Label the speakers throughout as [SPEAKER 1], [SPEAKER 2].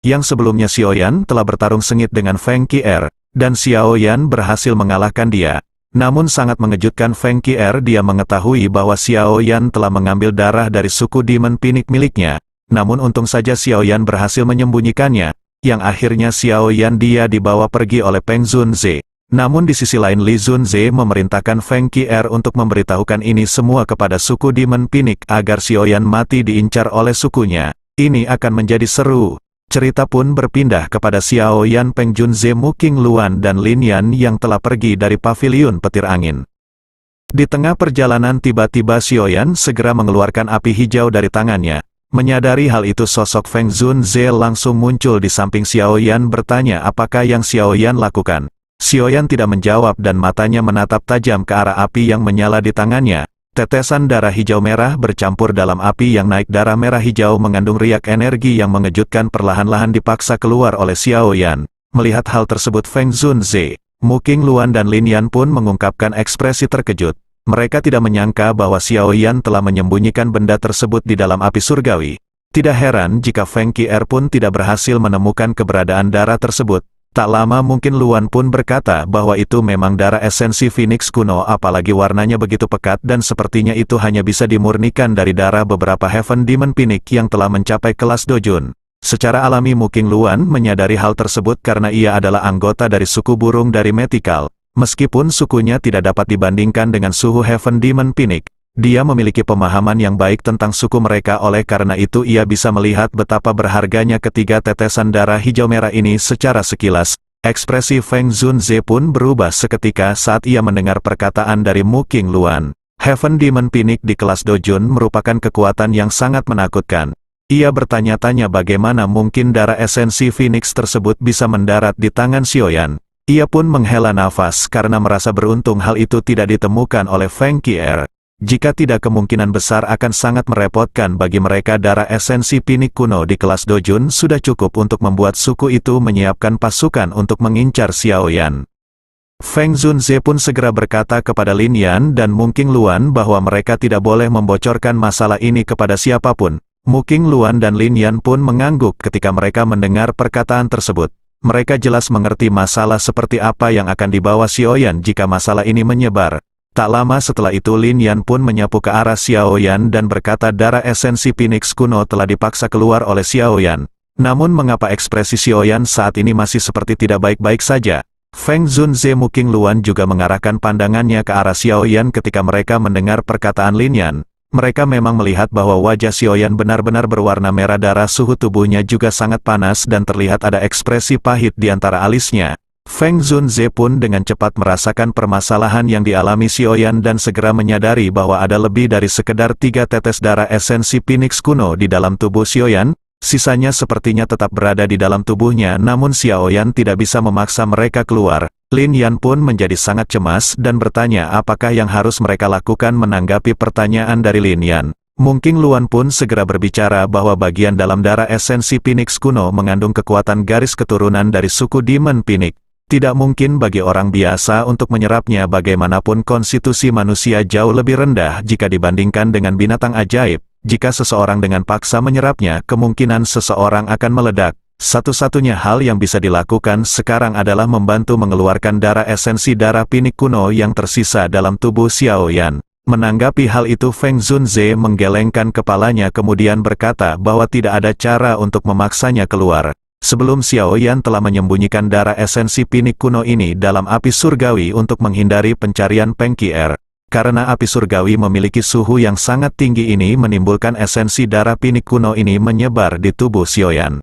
[SPEAKER 1] yang sebelumnya Xiaoyan telah bertarung sengit dengan Feng Qier, dan Xiaoyan berhasil mengalahkan dia. Namun sangat mengejutkan Feng Qier, dia mengetahui bahwa Xiaoyan telah mengambil darah dari suku Demon Phoenix miliknya. Namun untung saja Xiaoyan berhasil menyembunyikannya, yang akhirnya Xiaoyan dia dibawa pergi oleh Peng Zunze. Namun di sisi lain Li Zunze memerintahkan Feng Qier untuk memberitahukan ini semua kepada suku Demon Phoenix agar Xiaoyan mati diincar oleh sukunya. Ini akan menjadi seru. Cerita pun berpindah kepada Xiaoyan, Peng Junze, Mu Qingluan dan Lin Yan yang telah pergi dari paviliun petir angin. Di tengah perjalanan tiba-tiba Xiaoyan segera mengeluarkan api hijau dari tangannya. Menyadari hal itu sosok Feng Zunze langsung muncul di samping Xiaoyan bertanya apakah yang Xiaoyan lakukan. Xiaoyan tidak menjawab dan matanya menatap tajam ke arah api yang menyala di tangannya. Tetesan darah hijau merah bercampur dalam api yang naik. Darah merah hijau mengandung riak energi yang mengejutkan perlahan-lahan dipaksa keluar oleh Xiaoyan. Melihat hal tersebut Feng Zunze, Mu Qingluan dan Lin Yan pun mengungkapkan ekspresi terkejut. Mereka tidak menyangka bahwa Xiaoyan telah menyembunyikan benda tersebut di dalam api surgawi. Tidak heran jika Feng Qier pun tidak berhasil menemukan keberadaan darah tersebut. Tak lama mungkin Luan pun berkata bahwa itu memang darah esensi Phoenix kuno, apalagi warnanya begitu pekat dan sepertinya itu hanya bisa dimurnikan dari darah beberapa Heaven Demon Phoenix yang telah mencapai kelas Dojun. Secara alami Mu Qingluan menyadari hal tersebut karena ia adalah anggota dari suku burung dari Mythical. Meskipun sukunya tidak dapat dibandingkan dengan suhu Heaven Demon Phoenix, dia memiliki pemahaman yang baik tentang suku mereka. Oleh karena itu ia bisa melihat betapa berharganya ketiga tetesan darah hijau merah ini secara sekilas. Ekspresi Feng Zunze pun berubah seketika saat ia mendengar perkataan dari Mu Qingluan. Heaven Demon Phoenix di kelas Dojun merupakan kekuatan yang sangat menakutkan. Ia bertanya-tanya bagaimana mungkin darah esensi Phoenix tersebut bisa mendarat di tangan Xiaoyan. Ia pun menghela nafas karena merasa beruntung hal itu tidak ditemukan oleh Feng Qier. Jika tidak, kemungkinan besar akan sangat merepotkan bagi mereka. Darah esensi Phoenix kuno di kelas Dojun sudah cukup untuk membuat suku itu menyiapkan pasukan untuk mengincar Xiaoyan. Feng Zunze pun segera berkata kepada Lin Yan dan Mu Qingluan bahwa mereka tidak boleh membocorkan masalah ini kepada siapapun. Mu Qingluan dan Lin Yan pun mengangguk ketika mereka mendengar perkataan tersebut. Mereka jelas mengerti masalah seperti apa yang akan dibawa Xiaoyan jika masalah ini menyebar. Tak lama setelah itu Lin Yan pun menyapu ke arah Xiaoyan dan berkata darah esensi Phoenix kuno telah dipaksa keluar oleh Xiaoyan. Namun mengapa ekspresi Xiaoyan saat ini masih seperti tidak baik-baik saja? Feng Zunze, Mu Qingluan juga mengarahkan pandangannya ke arah Xiaoyan ketika mereka mendengar perkataan Lin Yan. Mereka memang melihat bahwa wajah Xiaoyan benar-benar berwarna merah, darah suhu tubuhnya juga sangat panas dan terlihat ada ekspresi pahit di antara alisnya. Feng Zunze pun dengan cepat merasakan permasalahan yang dialami Xiaoyan dan segera menyadari bahwa ada lebih dari sekedar 3 tetes darah esensi Phoenix kuno di dalam tubuh Xiaoyan. Sisanya sepertinya tetap berada di dalam tubuhnya, namun Xiaoyan tidak bisa memaksa mereka keluar. Lin Yan pun menjadi sangat cemas dan bertanya apakah yang harus mereka lakukan menanggapi pertanyaan dari Lin Yan. Mu Qingluan pun segera berbicara bahwa bagian dalam darah esensi Phoenix kuno mengandung kekuatan garis keturunan dari suku Demon Phoenix. Tidak mungkin bagi orang biasa untuk menyerapnya, bagaimanapun konstitusi manusia jauh lebih rendah jika dibandingkan dengan binatang ajaib. Jika seseorang dengan paksa menyerapnya, kemungkinan seseorang akan meledak. Satu-satunya hal yang bisa dilakukan sekarang adalah membantu mengeluarkan darah esensi darah Phoenix kuno yang tersisa dalam tubuh Xiaoyan. Menanggapi hal itu Feng Zunze menggelengkan kepalanya kemudian berkata bahwa tidak ada cara untuk memaksanya keluar. Sebelum Xiaoyan telah menyembunyikan darah esensi Phoenix kuno ini dalam api surgawi untuk menghindari pencarian Feng Qier. Karena api surgawi memiliki suhu yang sangat tinggi, ini menimbulkan esensi darah Phoenix kuno ini menyebar di tubuh Xiaoyan.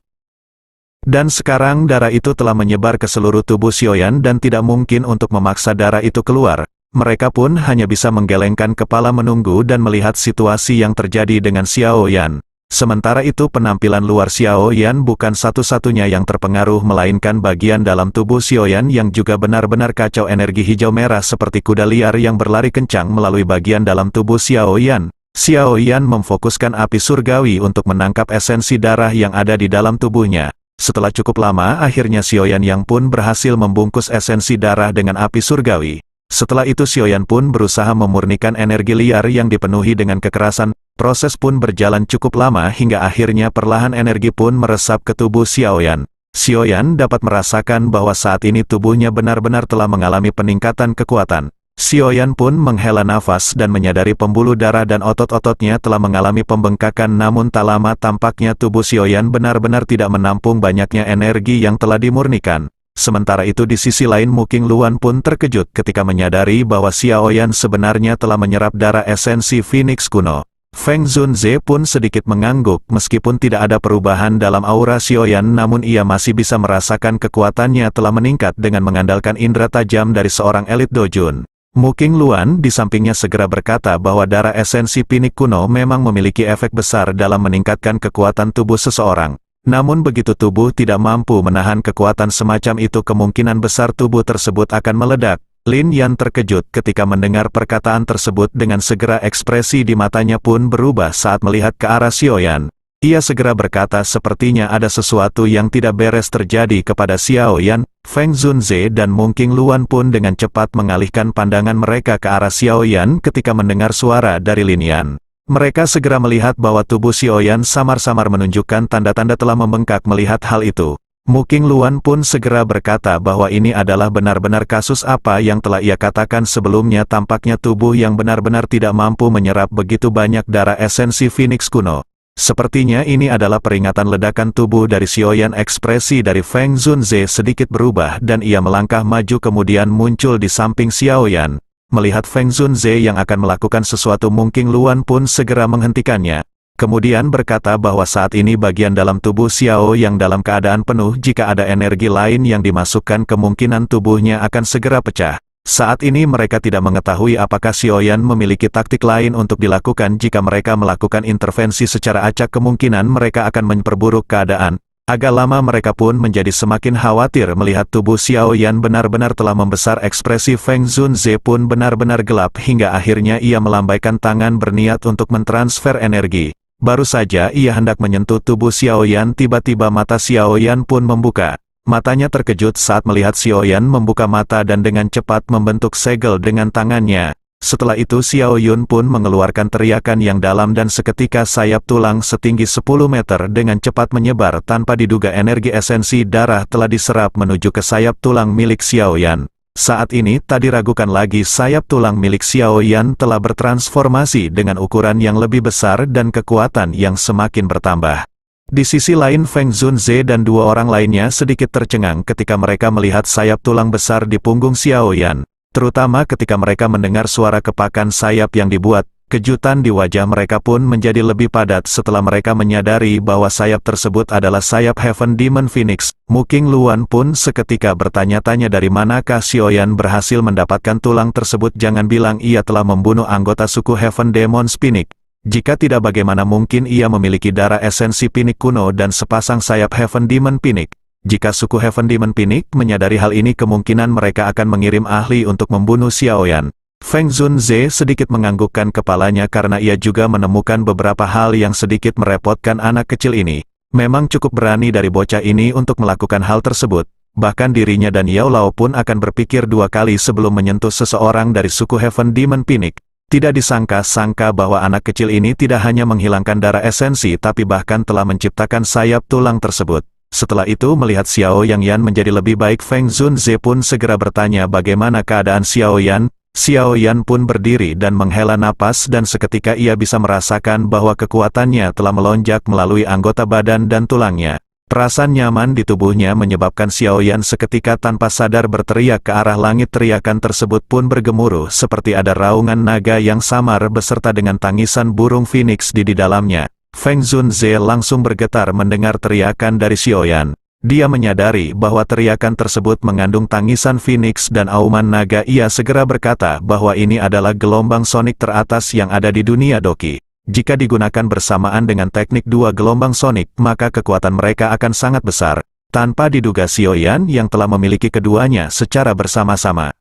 [SPEAKER 1] Dan sekarang darah itu telah menyebar ke seluruh tubuh Xiaoyan dan tidak mungkin untuk memaksa darah itu keluar. Mereka pun hanya bisa menggelengkan kepala menunggu dan melihat situasi yang terjadi dengan Xiaoyan. Sementara itu penampilan luar Xiaoyan bukan satu-satunya yang terpengaruh, melainkan bagian dalam tubuh Xiaoyan yang juga benar-benar kacau. Energi hijau merah seperti kuda liar yang berlari kencang melalui bagian dalam tubuh Xiaoyan. Xiaoyan memfokuskan api surgawi untuk menangkap esensi darah yang ada di dalam tubuhnya. Setelah cukup lama, akhirnya Xiaoyan yang pun berhasil membungkus esensi darah dengan api surgawi. Setelah itu Xiaoyan pun berusaha memurnikan energi liar yang dipenuhi dengan kekerasan. Proses pun berjalan cukup lama hingga akhirnya perlahan energi pun meresap ke tubuh Xiaoyan. Xiaoyan dapat merasakan bahwa saat ini tubuhnya benar-benar telah mengalami peningkatan kekuatan. Xiaoyan pun menghela nafas dan menyadari pembuluh darah dan otot-ototnya telah mengalami pembengkakan, namun tak lama tampaknya tubuh Xiaoyan benar-benar tidak menampung banyaknya energi yang telah dimurnikan. Sementara itu di sisi lain Muking Luan pun terkejut ketika menyadari bahwa Xiaoyan sebenarnya telah menyerap darah esensi Phoenix kuno. Feng Zunze pun sedikit mengangguk meskipun tidak ada perubahan dalam aura Xiaoyan, namun ia masih bisa merasakan kekuatannya telah meningkat dengan mengandalkan indera tajam dari seorang elit dojun. Muking Luan di sampingnya segera berkata bahwa darah esensi Phoenix kuno memang memiliki efek besar dalam meningkatkan kekuatan tubuh seseorang. Namun begitu tubuh tidak mampu menahan kekuatan semacam itu, kemungkinan besar tubuh tersebut akan meledak. Lin Yan terkejut ketika mendengar perkataan tersebut, dengan segera ekspresi di matanya pun berubah saat melihat ke arah Xiaoyan. Ia segera berkata sepertinya ada sesuatu yang tidak beres terjadi kepada Xiaoyan. Feng Zunze dan Muking Luan pun dengan cepat mengalihkan pandangan mereka ke arah Xiaoyan ketika mendengar suara dari Lin Yan. Mereka segera melihat bahwa tubuh Xiaoyan samar-samar menunjukkan tanda-tanda telah membengkak. Melihat hal itu, Muking Luan pun segera berkata bahwa ini adalah benar-benar kasus apa yang telah ia katakan sebelumnya. Tampaknya tubuh yang benar-benar tidak mampu menyerap begitu banyak darah esensi Phoenix kuno. Sepertinya ini adalah peringatan ledakan tubuh dari Xiaoyan. Ekspresi dari Feng Zunze sedikit berubah dan ia melangkah maju kemudian muncul di samping Xiaoyan. Melihat Feng Zunze yang akan melakukan sesuatu, Muking Luan pun segera menghentikannya. Kemudian berkata bahwa saat ini bagian dalam tubuh Xiao yang dalam keadaan penuh. Jika ada energi lain yang dimasukkan, kemungkinan tubuhnya akan segera pecah. Saat ini mereka tidak mengetahui apakah Xiaoyan memiliki taktik lain untuk dilakukan. Jika mereka melakukan intervensi secara acak, kemungkinan mereka akan memperburuk keadaan. Agak lama mereka pun menjadi semakin khawatir melihat tubuh Xiaoyan benar-benar telah membesar. Ekspresi Feng Zunze pun benar-benar gelap hingga akhirnya ia melambaikan tangan berniat untuk mentransfer energi. Baru saja ia hendak menyentuh tubuh Xiaoyan, tiba-tiba mata Xiaoyan pun membuka. Matanya terkejut saat melihat Xiaoyan membuka mata dan dengan cepat membentuk segel dengan tangannya. Setelah itu Xiaoyun pun mengeluarkan teriakan yang dalam dan seketika sayap tulang setinggi 10 meter dengan cepat menyebar. Tanpa diduga energi esensi darah telah diserap menuju ke sayap tulang milik Xiaoyan. Saat ini tak diragukan lagi, sayap tulang milik Xiaoyan telah bertransformasi dengan ukuran yang lebih besar dan kekuatan yang semakin bertambah. Di sisi lain Feng Zunze dan dua orang lainnya sedikit tercengang ketika mereka melihat sayap tulang besar di punggung Xiaoyan. Terutama ketika mereka mendengar suara kepakan sayap yang dibuat. Kejutan di wajah mereka pun menjadi lebih padat setelah mereka menyadari bahwa sayap tersebut adalah sayap Heaven Demon Phoenix. Muking Luan pun seketika bertanya-tanya dari manakah Xiaoyan berhasil mendapatkan tulang tersebut. Jangan bilang ia telah membunuh anggota suku Heaven Demon Phoenix. Jika tidak, bagaimana mungkin ia memiliki darah esensi Phoenix kuno dan sepasang sayap Heaven Demon Phoenix? Jika suku Heaven Demon Phoenix menyadari hal ini, kemungkinan mereka akan mengirim ahli untuk membunuh Xiaoyan. Feng Zunze sedikit menganggukkan kepalanya karena ia juga menemukan beberapa hal yang sedikit merepotkan anak kecil ini. Memang cukup berani dari bocah ini untuk melakukan hal tersebut. Bahkan dirinya dan Yao Lao pun akan berpikir dua kali sebelum menyentuh seseorang dari suku Heaven Demon Phoenix. Tidak disangka-sangka bahwa anak kecil ini tidak hanya menghilangkan darah esensi tapi bahkan telah menciptakan sayap tulang tersebut. Setelah itu melihat Xiaoyan menjadi lebih baik, Feng Zunze pun segera bertanya bagaimana keadaan Xiaoyan. Xiaoyan pun berdiri dan menghela napas dan seketika ia bisa merasakan bahwa kekuatannya telah melonjak melalui anggota badan dan tulangnya. Perasaan nyaman di tubuhnya menyebabkan Xiaoyan seketika tanpa sadar berteriak ke arah langit. Teriakan tersebut pun bergemuruh seperti ada raungan naga yang samar beserta dengan tangisan burung phoenix di dalamnya. Feng Zunze langsung bergetar mendengar teriakan dari Xiaoyan. Dia menyadari bahwa teriakan tersebut mengandung tangisan phoenix dan auman naga. Ia segera berkata bahwa ini adalah gelombang sonik teratas yang ada di dunia Doki. Jika digunakan bersamaan dengan teknik dua gelombang sonik, maka kekuatan mereka akan sangat besar. Tanpa diduga Xiaoyan yang telah memiliki keduanya secara bersama-sama.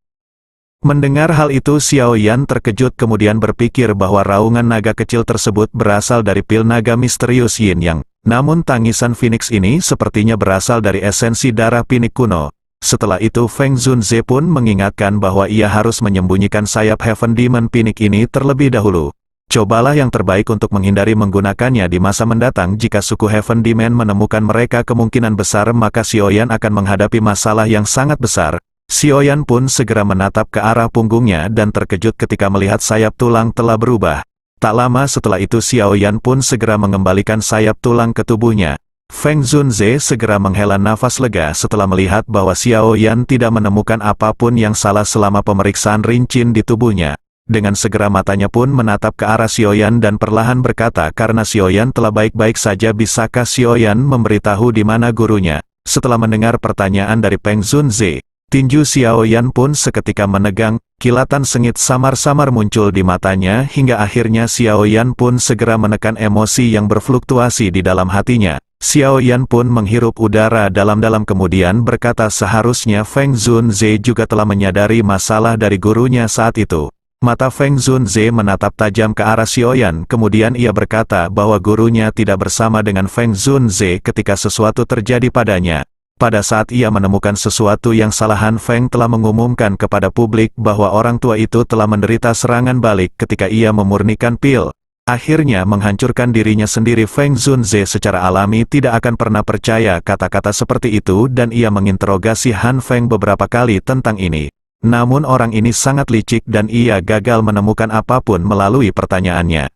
[SPEAKER 1] Mendengar hal itu Xiaoyan terkejut kemudian berpikir bahwa raungan naga kecil tersebut berasal dari pil naga misterius Yin Yang. Namun tangisan Phoenix ini sepertinya berasal dari esensi darah Phoenix kuno. Setelah itu Feng Zunze pun mengingatkan bahwa ia harus menyembunyikan sayap Heaven Demon Phoenix ini terlebih dahulu. Cobalah yang terbaik untuk menghindari menggunakannya di masa mendatang. Jika suku Heaven Demand menemukan mereka, kemungkinan besar maka Xiaoyan akan menghadapi masalah yang sangat besar. Xiaoyan pun segera menatap ke arah punggungnya dan terkejut ketika melihat sayap tulang telah berubah. Tak lama setelah itu Xiaoyan pun segera mengembalikan sayap tulang ke tubuhnya. Feng Zunze segera menghela nafas lega setelah melihat bahwa Xiaoyan tidak menemukan apapun yang salah selama pemeriksaan rincin di tubuhnya. Dengan segera matanya pun menatap ke arah Xiaoyan dan perlahan berkata, karena Xiaoyan telah baik-baik saja, bisakah Xiaoyan memberitahu di mana gurunya? Setelah mendengar pertanyaan dari Feng Zunze, tinju Xiaoyan pun seketika menegang, kilatan sengit samar-samar muncul di matanya hingga akhirnya Xiaoyan pun segera menekan emosi yang berfluktuasi di dalam hatinya. Xiaoyan pun menghirup udara dalam-dalam kemudian berkata, seharusnya Feng Zunze juga telah menyadari masalah dari gurunya saat itu. Mata Feng Zunze menatap tajam ke arah Xiaoyan, kemudian ia berkata bahwa gurunya tidak bersama dengan Feng Zunze ketika sesuatu terjadi padanya. Pada saat ia menemukan sesuatu yang salah, Han Feng telah mengumumkan kepada publik bahwa orang tua itu telah menderita serangan balik ketika ia memurnikan pil. Akhirnya menghancurkan dirinya sendiri. Feng Zunze secara alami tidak akan pernah percaya kata-kata seperti itu dan ia menginterogasi Han Feng beberapa kali tentang ini. Namun orang ini sangat licik dan ia gagal menemukan apapun melalui pertanyaannya.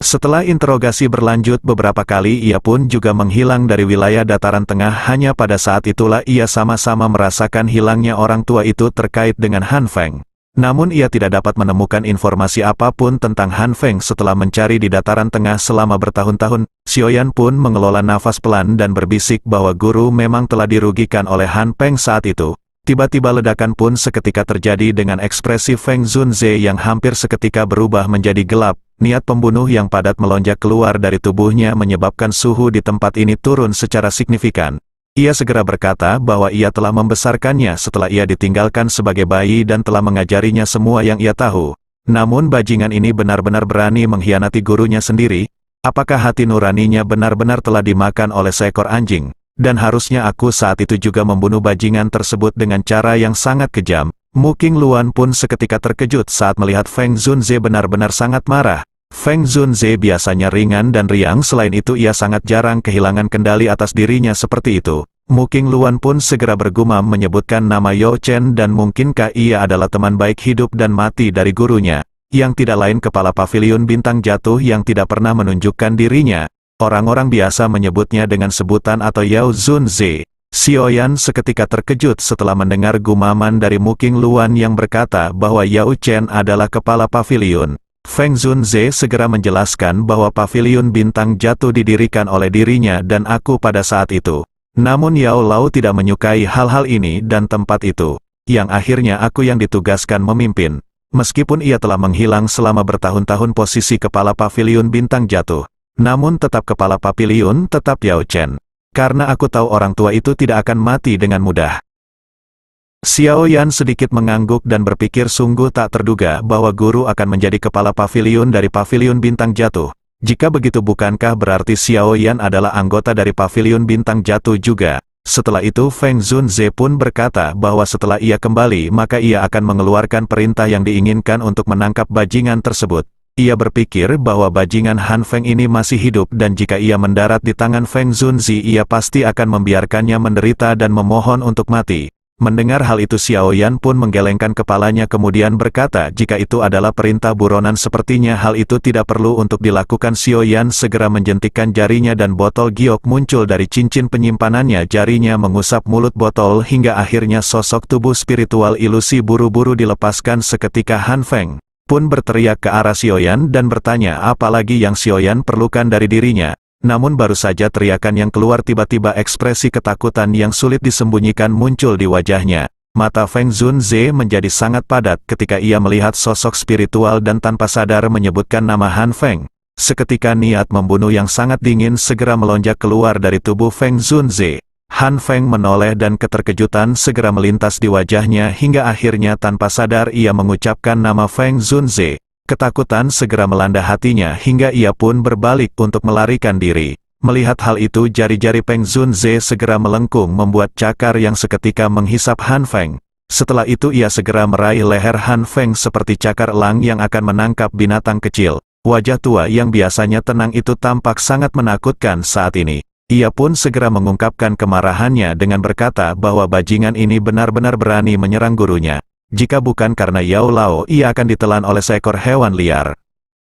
[SPEAKER 1] Setelah interogasi berlanjut beberapa kali, ia pun juga menghilang dari wilayah dataran tengah. Hanya pada saat itulah ia sama-sama merasakan hilangnya orang tua itu terkait dengan Han Feng. Namun ia tidak dapat menemukan informasi apapun tentang Han Feng setelah mencari di dataran tengah selama bertahun-tahun. Xiaoyan pun mengelola nafas pelan dan berbisik bahwa guru memang telah dirugikan oleh Han Feng saat itu. Tiba-tiba ledakan pun seketika terjadi dengan ekspresi Feng Zunze yang hampir seketika berubah menjadi gelap. Niat pembunuh yang padat melonjak keluar dari tubuhnya menyebabkan suhu di tempat ini turun secara signifikan. Ia segera berkata bahwa ia telah membesarkannya setelah ia ditinggalkan sebagai bayi dan telah mengajarinya semua yang ia tahu. Namun bajingan ini benar-benar berani mengkhianati gurunya sendiri. Apakah hati nuraninya benar-benar telah dimakan oleh seekor anjing? Dan harusnya aku saat itu juga membunuh bajingan tersebut dengan cara yang sangat kejam. Mu Qingluan pun seketika terkejut saat melihat Feng Zunze benar-benar sangat marah. Feng Zunze biasanya ringan dan riang, selain itu ia sangat jarang kehilangan kendali atas dirinya seperti itu. Mu Qingluan pun segera bergumam menyebutkan nama Yao Chen dan mungkinkah ia adalah teman baik hidup dan mati dari gurunya, yang tidak lain kepala paviliun bintang jatuh yang tidak pernah menunjukkan dirinya. Orang-orang biasa menyebutnya dengan sebutan atau Yao Zunze. Xiaoyan seketika terkejut setelah mendengar gumaman dari Mu Qingluan yang berkata bahwa Yao Chen adalah kepala paviliun. Feng Zunze segera menjelaskan bahwa paviliun bintang jatuh didirikan oleh dirinya dan aku pada saat itu. Namun Yao Lao tidak menyukai hal-hal ini dan tempat itu, yang akhirnya aku yang ditugaskan memimpin. Meskipun ia telah menghilang selama bertahun-tahun posisi kepala paviliun bintang jatuh, namun tetap kepala paviliun tetap Yao Chen. Karena aku tahu orang tua itu tidak akan mati dengan mudah. Xiaoyan sedikit mengangguk dan berpikir sungguh tak terduga bahwa guru akan menjadi kepala paviliun dari paviliun bintang jatuh. Jika begitu bukankah berarti Xiaoyan adalah anggota dari paviliun bintang jatuh juga? Setelah itu Feng Zunze pun berkata bahwa setelah ia kembali maka ia akan mengeluarkan perintah yang diinginkan untuk menangkap bajingan tersebut. Ia berpikir bahwa bajingan Han Feng ini masih hidup dan jika ia mendarat di tangan Feng Zunze ia pasti akan membiarkannya menderita dan memohon untuk mati. Mendengar hal itu Xiaoyan pun menggelengkan kepalanya kemudian berkata jika itu adalah perintah buronan sepertinya hal itu tidak perlu untuk dilakukan. Xiaoyan segera menjentikkan jarinya dan botol giok muncul dari cincin penyimpanannya. Jarinya mengusap mulut botol hingga akhirnya sosok tubuh spiritual ilusi buru-buru dilepaskan. Seketika Han Feng pun berteriak ke arah Xiaoyan dan bertanya apa lagi yang Xiaoyan perlukan dari dirinya. Namun baru saja teriakan yang keluar tiba-tiba ekspresi ketakutan yang sulit disembunyikan muncul di wajahnya. Mata Feng Zunze menjadi sangat padat ketika ia melihat sosok spiritual dan tanpa sadar menyebutkan nama Han Feng. Seketika niat membunuh yang sangat dingin segera melonjak keluar dari tubuh Feng Zunze. Han Feng menoleh dan keterkejutan segera melintas di wajahnya hingga akhirnya tanpa sadar ia mengucapkan nama Feng Zunze. Ketakutan segera melanda hatinya hingga ia pun berbalik untuk melarikan diri. Melihat hal itu jari-jari Feng Zunze segera melengkung membuat cakar yang seketika menghisap Han Feng. Setelah itu ia segera meraih leher Han Feng seperti cakar elang yang akan menangkap binatang kecil. Wajah tua yang biasanya tenang itu tampak sangat menakutkan saat ini. Ia pun segera mengungkapkan kemarahannya dengan berkata bahwa bajingan ini benar-benar berani menyerang gurunya. Jika bukan karena Yao Lao, ia akan ditelan oleh seekor hewan liar.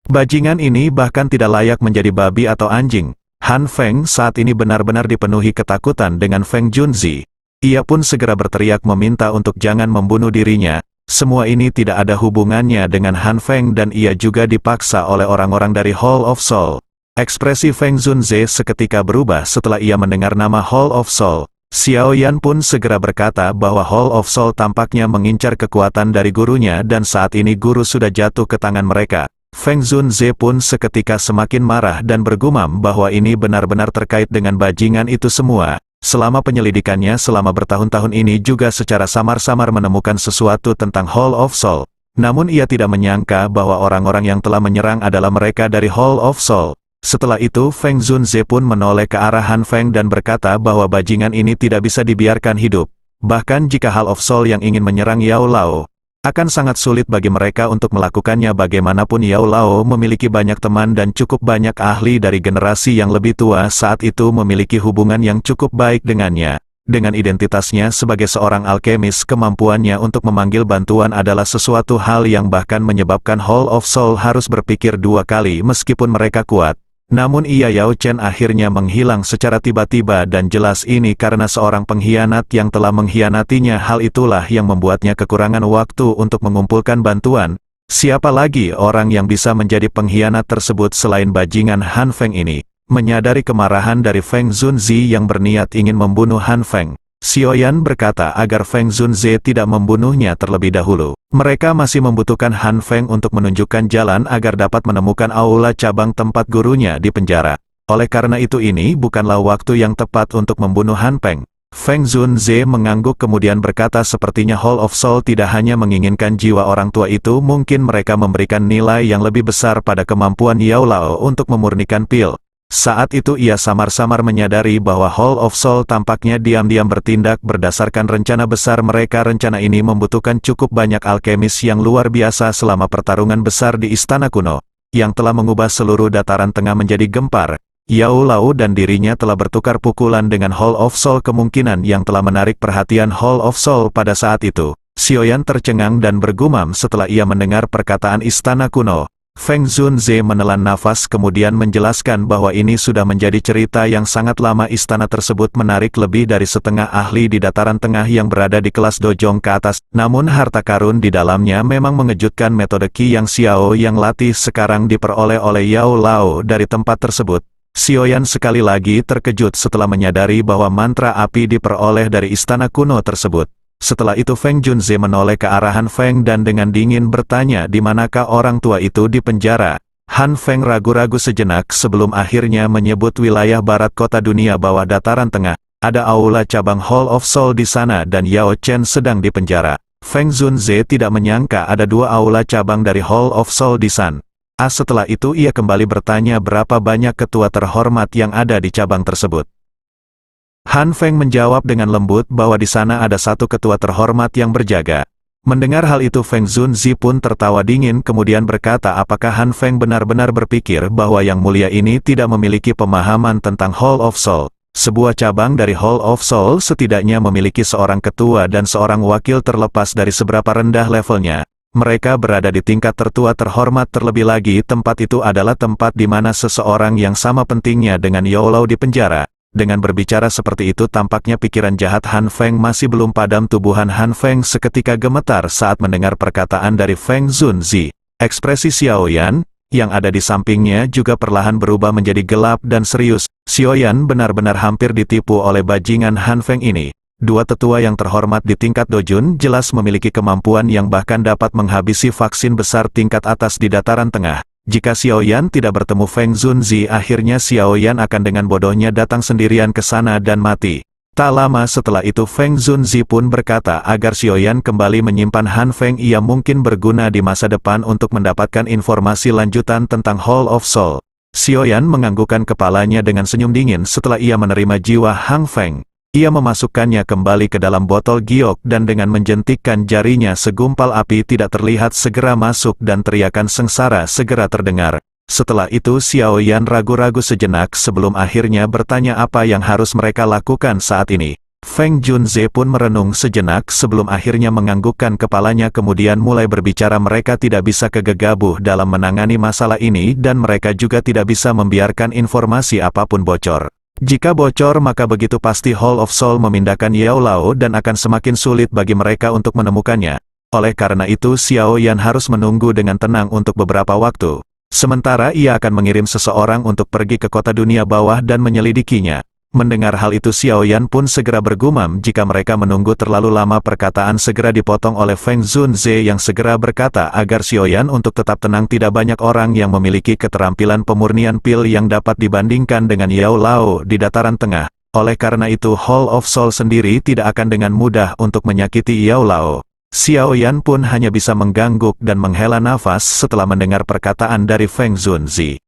[SPEAKER 1] Bajingan ini bahkan tidak layak menjadi babi atau anjing. Han Feng saat ini benar-benar dipenuhi ketakutan dengan Feng Junzi. Ia pun segera berteriak meminta untuk jangan membunuh dirinya. Semua ini tidak ada hubungannya dengan Han Feng dan ia juga dipaksa oleh orang-orang dari Hall of Soul. Ekspresi Feng Junzi seketika berubah setelah ia mendengar nama Hall of Soul. Xiao Yan pun segera berkata bahwa Hall of Soul tampaknya mengincar kekuatan dari gurunya dan saat ini guru sudah jatuh ke tangan mereka. Feng Junzi pun seketika semakin marah dan bergumam bahwa ini benar-benar terkait dengan bajingan itu semua. Selama penyelidikannya selama bertahun-tahun ini juga secara samar-samar menemukan sesuatu tentang Hall of Soul. Namun ia tidak menyangka bahwa orang-orang yang telah menyerang adalah mereka dari Hall of Soul. Setelah itu Feng Junzi pun menoleh ke arah Han Feng dan berkata bahwa bajingan ini tidak bisa dibiarkan hidup. Bahkan jika Hall of Soul yang ingin menyerang Yao Lao, akan sangat sulit bagi mereka untuk melakukannya bagaimanapun Yao Lao memiliki banyak teman dan cukup banyak ahli dari generasi yang lebih tua saat itu memiliki hubungan yang cukup baik dengannya. Dengan identitasnya sebagai seorang alkemis, kemampuannya untuk memanggil bantuan adalah sesuatu hal yang bahkan menyebabkan Hall of Soul harus berpikir dua kali meskipun mereka kuat. Namun Yao Chen akhirnya menghilang secara tiba-tiba dan jelas ini karena seorang pengkhianat yang telah mengkhianatinya. Hal itulah yang membuatnya kekurangan waktu untuk mengumpulkan bantuan. Siapa lagi orang yang bisa menjadi pengkhianat tersebut selain bajingan Han Feng ini? Menyadari kemarahan dari Feng Junzi yang berniat ingin membunuh Han Feng, Xiao Yan berkata agar Feng Junzi tidak membunuhnya terlebih dahulu. Mereka masih membutuhkan Han Feng untuk menunjukkan jalan agar dapat menemukan aula cabang tempat gurunya di penjara. Oleh karena itu ini bukanlah waktu yang tepat untuk membunuh Han Feng. Feng Junzi mengangguk kemudian berkata sepertinya Hall of Soul tidak hanya menginginkan jiwa orang tua itu, mungkin mereka memberikan nilai yang lebih besar pada kemampuan Yao Lao untuk memurnikan pil. Saat itu ia samar-samar menyadari bahwa Hall of Soul tampaknya diam-diam bertindak berdasarkan rencana besar mereka. Rencana ini membutuhkan cukup banyak alkemis yang luar biasa selama pertarungan besar di Istana Kuno, yang telah mengubah seluruh dataran tengah menjadi gempar. Yao Lao dan dirinya telah bertukar pukulan dengan Hall of Soul, kemungkinan yang telah menarik perhatian Hall of Soul pada saat itu. Xiao Yan tercengang dan bergumam setelah ia mendengar perkataan Istana Kuno. Feng Junzi menelan nafas kemudian menjelaskan bahwa ini sudah menjadi cerita yang sangat lama. Istana tersebut menarik lebih dari setengah ahli di dataran tengah yang berada di kelas dojong ke atas, namun harta karun di dalamnya memang mengejutkan. Metode Qi yang Xiao yang latih sekarang diperoleh oleh Yao Lao dari tempat tersebut. Xiao Yan sekali lagi terkejut setelah menyadari bahwa mantra api diperoleh dari istana kuno tersebut. Setelah itu Feng Junzi menoleh ke arah Han Feng dan dengan dingin bertanya di manakah orang tua itu di penjara. Han Feng ragu-ragu sejenak sebelum akhirnya menyebut wilayah barat kota dunia bawah dataran tengah. Ada aula cabang Hall of Soul di sana dan Yao Chen sedang di penjara. Feng Junzi tidak menyangka ada dua aula cabang dari Hall of Soul di sana. Setelah itu ia kembali bertanya berapa banyak ketua terhormat yang ada di cabang tersebut. Han Feng menjawab dengan lembut bahwa di sana ada satu ketua terhormat yang berjaga. Mendengar hal itu Feng Junzi pun tertawa dingin kemudian berkata apakah Han Feng benar-benar berpikir bahwa yang mulia ini tidak memiliki pemahaman tentang Hall of Soul. Sebuah cabang dari Hall of Soul setidaknya memiliki seorang ketua dan seorang wakil terlepas dari seberapa rendah levelnya. Mereka berada di tingkat tertua terhormat. Terlebih lagi tempat itu adalah tempat di mana seseorang yang sama pentingnya dengan Yao Lao di penjara. Dengan berbicara seperti itu tampaknya pikiran jahat Han Feng masih belum padam. Tubuhan Han Feng seketika gemetar saat mendengar perkataan dari Feng Junzi. Ekspresi Xiao Yan yang ada di sampingnya juga perlahan berubah menjadi gelap dan serius. Xiao Yan benar-benar hampir ditipu oleh bajingan Han Feng ini. Dua tetua yang terhormat di tingkat Dojun jelas memiliki kemampuan yang bahkan dapat menghabisi vaksin besar tingkat atas di dataran tengah. Jika Xiao Yan tidak bertemu Feng Junzi, akhirnya Xiao Yan akan dengan bodohnya datang sendirian ke sana dan mati. Tak lama setelah itu Feng Junzi pun berkata agar Xiao Yan kembali menyimpan Han Feng. Ia mungkin berguna di masa depan untuk mendapatkan informasi lanjutan tentang Hall of Soul. Xiao Yan menganggukkan kepalanya dengan senyum dingin setelah ia menerima jiwa Han Feng. Ia memasukkannya kembali ke dalam botol giok dan dengan menjentikkan jarinya segumpal api tidak terlihat segera masuk dan teriakan sengsara segera terdengar. Setelah itu Xiao Yan ragu-ragu sejenak sebelum akhirnya bertanya apa yang harus mereka lakukan saat ini. Feng Junze pun merenung sejenak sebelum akhirnya menganggukkan kepalanya kemudian mulai berbicara. Mereka tidak bisa kegegabah dalam menangani masalah ini dan mereka juga tidak bisa membiarkan informasi apapun bocor. Jika bocor maka begitu pasti Hall of Soul memindahkan Yao Lao dan akan semakin sulit bagi mereka untuk menemukannya. Oleh karena itu Xiao Yan harus menunggu dengan tenang untuk beberapa waktu. Sementara ia akan mengirim seseorang untuk pergi ke kota dunia bawah dan menyelidikinya. Mendengar hal itu Xiao Yan pun segera bergumam jika mereka menunggu terlalu lama. Perkataan segera dipotong oleh Feng Junze yang segera berkata agar Xiao Yan untuk tetap tenang. Tidak banyak orang yang memiliki keterampilan pemurnian pil yang dapat dibandingkan dengan Yao Lao di dataran tengah. Oleh karena itu Hall of Soul sendiri tidak akan dengan mudah untuk menyakiti Yao Lao. Xiao Yan pun hanya bisa mengangguk dan menghela nafas setelah mendengar perkataan dari Feng Junze.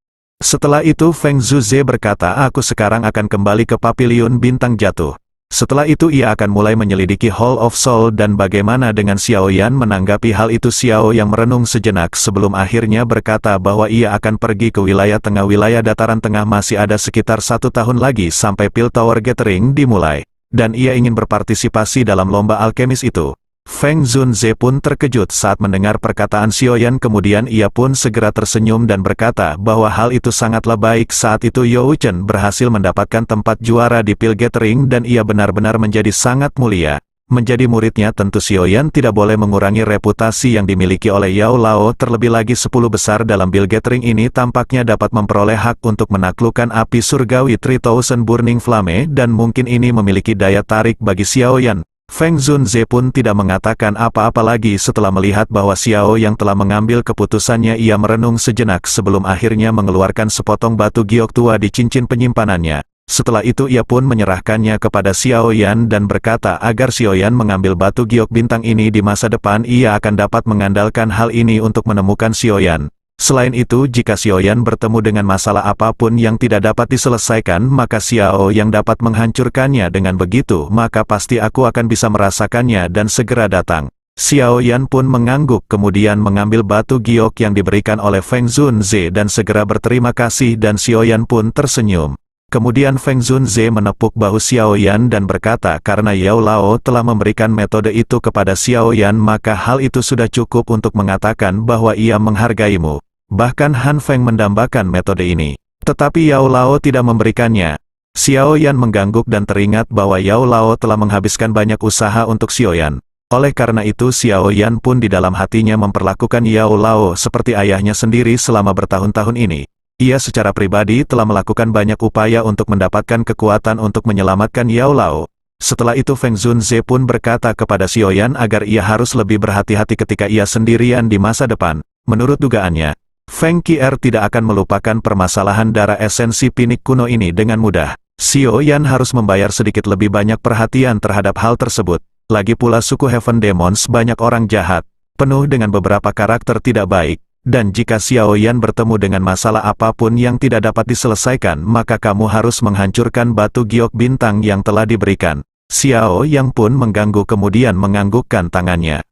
[SPEAKER 1] Setelah itu Feng Junze berkata, aku sekarang akan kembali ke Pavilion Bintang Jatuh. Setelah itu ia akan mulai menyelidiki Hall of Soul dan bagaimana dengan Xiao Yan menanggapi hal itu. Xiao yang merenung sejenak sebelum akhirnya berkata bahwa ia akan pergi ke wilayah tengah. Wilayah dataran tengah masih ada sekitar 1 tahun lagi sampai Pil Tower Gathering dimulai, dan ia ingin berpartisipasi dalam lomba alkemis itu. Feng Junze pun terkejut saat mendengar perkataan Xiao Yan, kemudian ia pun segera tersenyum dan berkata bahwa hal itu sangatlah baik. Saat itu You Chen berhasil mendapatkan tempat juara di Pil Gathering dan ia benar-benar menjadi sangat mulia. Menjadi muridnya tentu Xiao Yan tidak boleh mengurangi reputasi yang dimiliki oleh Yao Lao. Terlebih lagi 10 besar dalam Pil Gathering ini tampaknya dapat memperoleh hak untuk menaklukkan api surgawi 3000 Burning Flame dan mungkin ini memiliki daya tarik bagi Xiao Yan. Feng Junze pun tidak mengatakan apa-apa lagi setelah melihat bahwa Xiao yang telah mengambil keputusannya. Ia merenung sejenak sebelum akhirnya mengeluarkan sepotong batu giok tua di cincin penyimpanannya. Setelah itu ia pun menyerahkannya kepada Xiao Yan dan berkata agar Xiao Yan mengambil batu giok bintang ini di masa depan. Ia akan dapat mengandalkan hal ini untuk menemukan Xiao Yan. Selain itu, jika Xiao Yan bertemu dengan masalah apapun yang tidak dapat diselesaikan, maka Xiao yang dapat menghancurkannya. Dengan begitu, maka pasti aku akan bisa merasakannya dan segera datang. Xiao Yan pun mengangguk kemudian mengambil batu giok yang diberikan oleh Feng Junze dan segera berterima kasih dan Xiao Yan pun tersenyum. Kemudian Feng Junze menepuk bahu Xiao Yan dan berkata karena Yao Lao telah memberikan metode itu kepada Xiao Yan maka hal itu sudah cukup untuk mengatakan bahwa ia menghargaimu. Bahkan Han Feng mendambakan metode ini. Tetapi Yao Lao tidak memberikannya. Xiao Yan mengangguk dan teringat bahwa Yao Lao telah menghabiskan banyak usaha untuk Xiao Yan. Oleh karena itu Xiao Yan pun di dalam hatinya memperlakukan Yao Lao seperti ayahnya sendiri selama bertahun-tahun ini. Ia secara pribadi telah melakukan banyak upaya untuk mendapatkan kekuatan untuk menyelamatkan Yao Lao. Setelah itu Feng Junze pun berkata kepada Xiao Yan agar ia harus lebih berhati-hati ketika ia sendirian di masa depan. Menurut dugaannya, Feng Qier tidak akan melupakan permasalahan darah esensi pinik kuno ini dengan mudah. Xiao Yan harus membayar sedikit lebih banyak perhatian terhadap hal tersebut. Lagi pula suku Heaven Demons banyak orang jahat, penuh dengan beberapa karakter tidak baik. Dan jika Xiao Yan bertemu dengan masalah apapun yang tidak dapat diselesaikan, maka kamu harus menghancurkan batu giok bintang yang telah diberikan. Xiao Yang pun mengganggu kemudian menganggukkan tangannya.